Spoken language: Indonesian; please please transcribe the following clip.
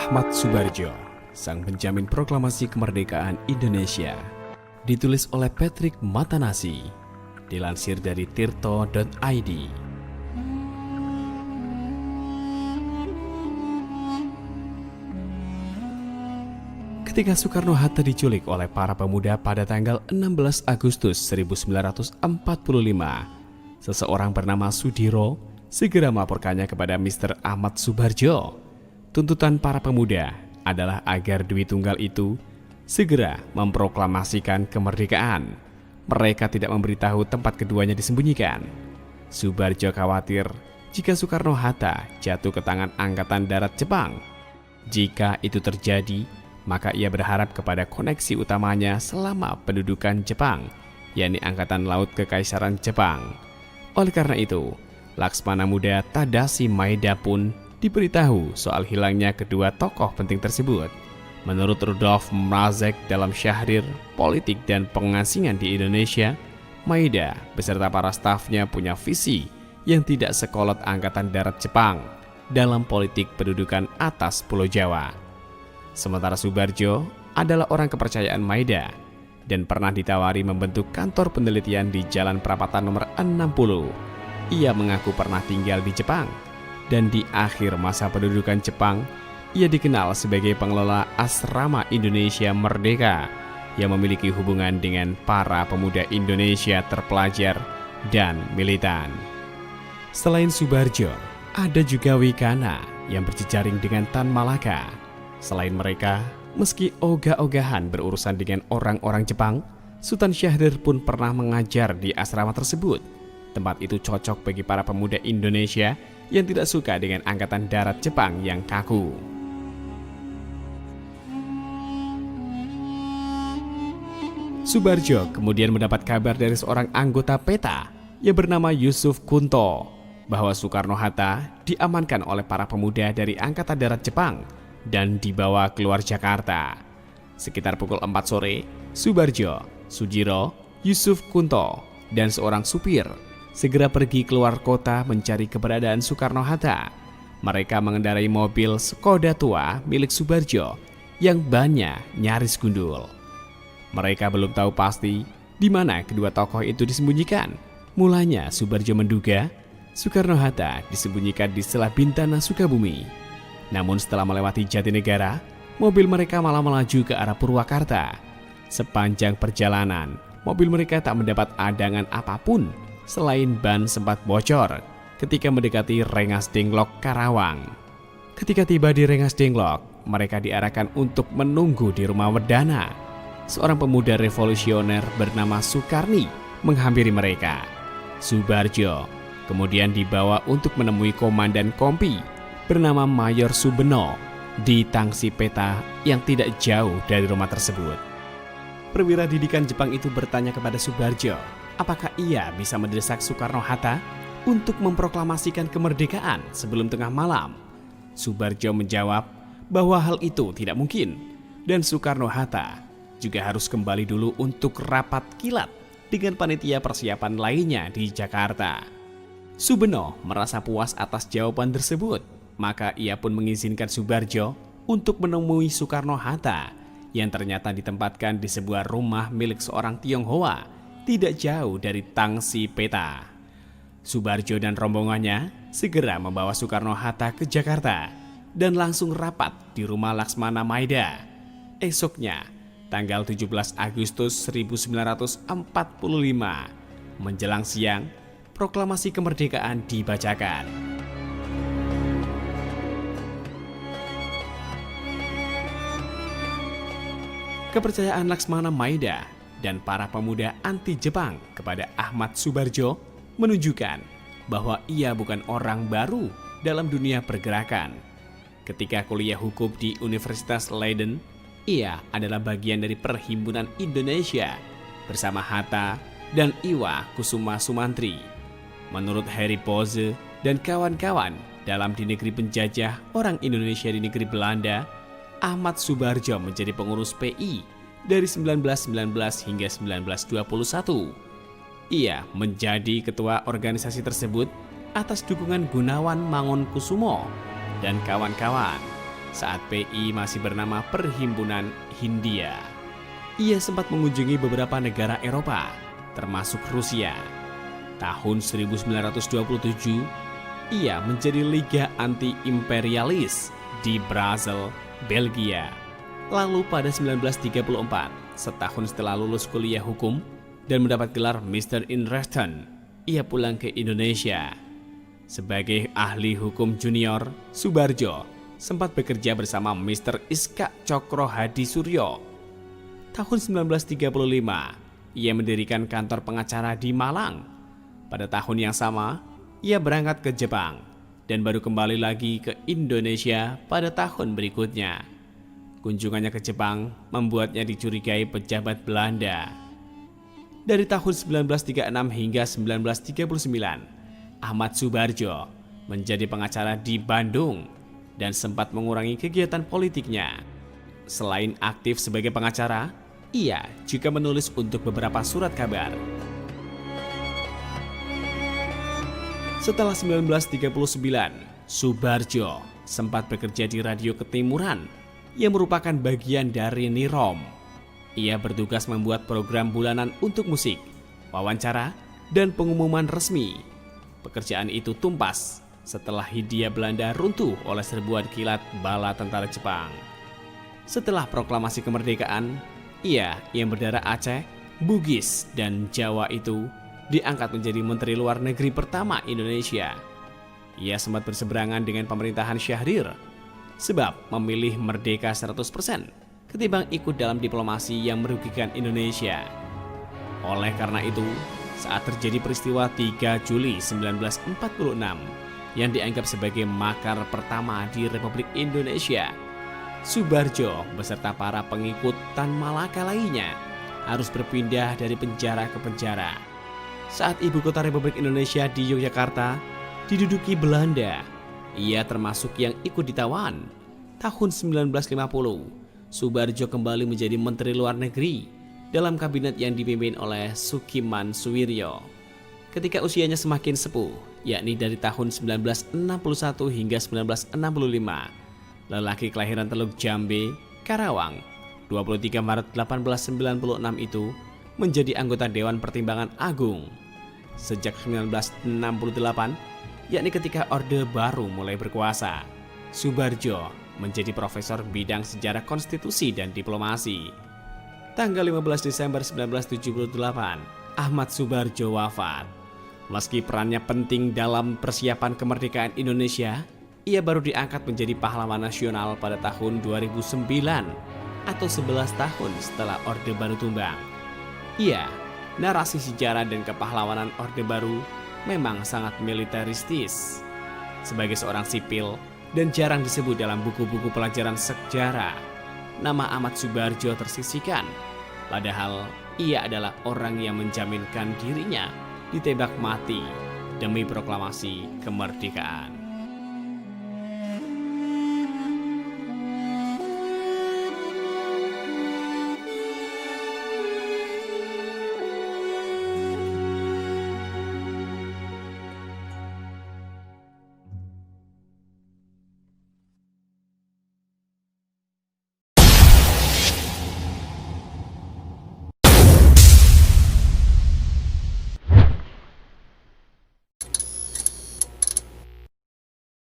Ahmad Subardjo, sang penjamin proklamasi kemerdekaan Indonesia. Ditulis oleh Patrick Matanasi, dilansir dari tirto.id. Ketika Soekarno-Hatta diculik oleh para pemuda pada tanggal 16 Agustus 1945, seseorang bernama Sudiro segera melaporkannya kepada Mr. Ahmad Subardjo. Tuntutan para pemuda adalah agar Dwi Tunggal itu segera memproklamasikan kemerdekaan. Mereka tidak memberitahu tempat keduanya disembunyikan. Subardjo khawatir jika Soekarno-Hatta jatuh ke tangan Angkatan Darat Jepang. Jika itu terjadi, maka ia berharap kepada koneksi utamanya selama pendudukan Jepang, yakni Angkatan Laut Kekaisaran Jepang. Oleh karena itu, Laksmana Muda Tadashi Maeda pun diberitahu soal hilangnya kedua tokoh penting tersebut. Menurut Rudolf Mrazek dalam Syahrir Politik dan Pengasingan di Indonesia, Maeda beserta para stafnya punya visi yang tidak sekolot Angkatan Darat Jepang dalam politik pendudukan atas Pulau Jawa. Sementara Subardjo adalah orang kepercayaan Maeda dan pernah ditawari membentuk kantor penelitian di Jalan Perapatan nomor 60. Ia mengaku pernah tinggal di Jepang, dan di akhir masa pendudukan Jepang, ia dikenal sebagai pengelola asrama Indonesia Merdeka yang memiliki hubungan dengan para pemuda Indonesia terpelajar dan militan. Selain Subardjo, ada juga Wikana yang berjejaring dengan Tan Malaka. Selain mereka, meski ogah-ogahan berurusan dengan orang-orang Jepang, Sultan Syahrir pun pernah mengajar di asrama tersebut. Tempat itu cocok bagi para pemuda Indonesia yang tidak suka dengan Angkatan Darat Jepang yang kaku. Subardjo kemudian mendapat kabar dari seorang anggota PETA yang bernama Yusuf Kunto bahwa Soekarno-Hatta diamankan oleh para pemuda dari Angkatan Darat Jepang dan dibawa keluar Jakarta. Sekitar pukul 4 sore, Subardjo, Sudiro, Yusuf Kunto, dan seorang supir segera pergi keluar kota mencari keberadaan Soekarno-Hatta. Mereka mengendarai mobil Skoda tua milik Subardjo yang bannya nyaris gundul. Mereka belum tahu pasti di mana kedua tokoh itu disembunyikan. Mulanya Subardjo menduga Soekarno-Hatta disembunyikan di Selah Bintana, Sukabumi. Namun setelah melewati Jatinegara, mobil mereka malah melaju ke arah Purwakarta. Sepanjang perjalanan, mobil mereka tak mendapat adangan apapun selain ban sempat bocor ketika mendekati Rengas Dengklok, Karawang. Ketika tiba di Rengas Dengklok, mereka diarahkan untuk menunggu di rumah Wedana. Seorang pemuda revolusioner bernama Sukarni menghampiri mereka. Subardjo kemudian dibawa untuk menemui komandan kompi bernama Mayor Subeno di tangsi peta yang tidak jauh dari rumah tersebut. Perwira didikan Jepang itu bertanya kepada Subardjo, apakah ia bisa mendesak Soekarno-Hatta untuk memproklamasikan kemerdekaan sebelum tengah malam? Subardjo menjawab bahwa hal itu tidak mungkin, dan Soekarno-Hatta juga harus kembali dulu untuk rapat kilat dengan panitia persiapan lainnya di Jakarta. Subeno merasa puas atas jawaban tersebut, maka ia pun mengizinkan Subardjo untuk menemui Soekarno-Hatta yang ternyata ditempatkan di sebuah rumah milik seorang Tionghoa tidak jauh dari tangsi peta. Subardjo dan rombongannya segera membawa Soekarno-Hatta ke Jakarta dan langsung rapat di rumah Laksmana Maeda. Esoknya, tanggal 17 Agustus 1945, menjelang siang, proklamasi kemerdekaan dibacakan. Kepercayaan Laksmana Maeda dan para pemuda anti-Jepang kepada Ahmad Subardjo menunjukkan bahwa ia bukan orang baru dalam dunia pergerakan. Ketika kuliah hukum di Universitas Leiden, ia adalah bagian dari Perhimpunan Indonesia bersama Hatta dan Iwa Kusuma Sumantri. Menurut Harry Poze dan kawan-kawan dalam Di Negeri Penjajah Orang Indonesia di Negeri Belanda, Ahmad Subardjo menjadi pengurus PI dari 1919 hingga 1921. Ia menjadi ketua organisasi tersebut atas dukungan Gunawan Mangunkusumo dan kawan-kawan. saat PI masih bernama Perhimpunan Hindia. Ia sempat mengunjungi beberapa negara Eropa, termasuk Rusia. Tahun 1927, ia menjadi Liga Anti-Imperialis di Basel, Belgia. Lalu pada 1934, setahun setelah lulus kuliah hukum dan mendapat gelar Mr. in Reston, ia pulang ke Indonesia. Sebagai ahli hukum junior, Soebardjo sempat bekerja bersama Mr. Iskak Cokro Hadi Suryo. Tahun 1935, ia mendirikan kantor pengacara di Malang. Pada tahun yang sama, ia berangkat ke Jepang dan baru kembali lagi ke Indonesia pada tahun berikutnya. Kunjungannya ke Jepang membuatnya dicurigai pejabat Belanda. Dari tahun 1936 hingga 1939, Ahmad Soebardjo menjadi pengacara di Bandung dan sempat mengurangi kegiatan politiknya. Selain aktif sebagai pengacara, ia juga menulis untuk beberapa surat kabar. Setelah 1939, Soebardjo sempat bekerja di Radio Ketimuran yang merupakan bagian dari Nirom. Ia bertugas membuat program bulanan untuk musik, wawancara, dan pengumuman resmi. Pekerjaan itu tumpas setelah Hindia Belanda runtuh oleh serbuan kilat bala tentara Jepang. Setelah proklamasi kemerdekaan, ia yang berdarah Aceh, Bugis, dan Jawa itu diangkat menjadi Menteri Luar Negeri pertama Indonesia. Ia sempat berseberangan dengan pemerintahan Syahrir, sebab memilih merdeka 100% ketimbang ikut dalam diplomasi yang merugikan Indonesia. Oleh karena itu, saat terjadi peristiwa 3 Juli 1946 yang dianggap sebagai makar pertama di Republik Indonesia, Soebardjo beserta para pengikut Tan Malaka lainnya harus berpindah dari penjara ke penjara. Saat ibu kota Republik Indonesia di Yogyakarta diduduki Belanda, ia termasuk yang ikut ditawan. Tahun 1950, Soebardjo kembali menjadi Menteri Luar Negeri dalam kabinet yang dipimpin oleh Sukiman Suwiryo. Ketika usianya semakin sepuh, yakni dari tahun 1961 hingga 1965, lelaki kelahiran Teluk Jambe, Karawang, 23 Maret 1896 itu menjadi anggota Dewan Pertimbangan Agung. Sejak 1968, yakni ketika Orde Baru mulai berkuasa, Soebardjo menjadi profesor bidang sejarah konstitusi dan diplomasi. Tanggal 15 Desember 1978, Ahmad Soebardjo wafat. Meski perannya penting dalam persiapan kemerdekaan Indonesia, ia baru diangkat menjadi pahlawan nasional pada tahun 2009 atau 11 tahun setelah Orde Baru tumbang. Iya, narasi sejarah dan kepahlawanan Orde Baru memang sangat militeristis. Sebagai seorang sipil dan jarang disebut dalam buku-buku pelajaran sejarah, nama Ahmad Soebardjo tersisihkan. Padahal ia adalah orang yang menjaminkan dirinya ditembak mati demi proklamasi kemerdekaan.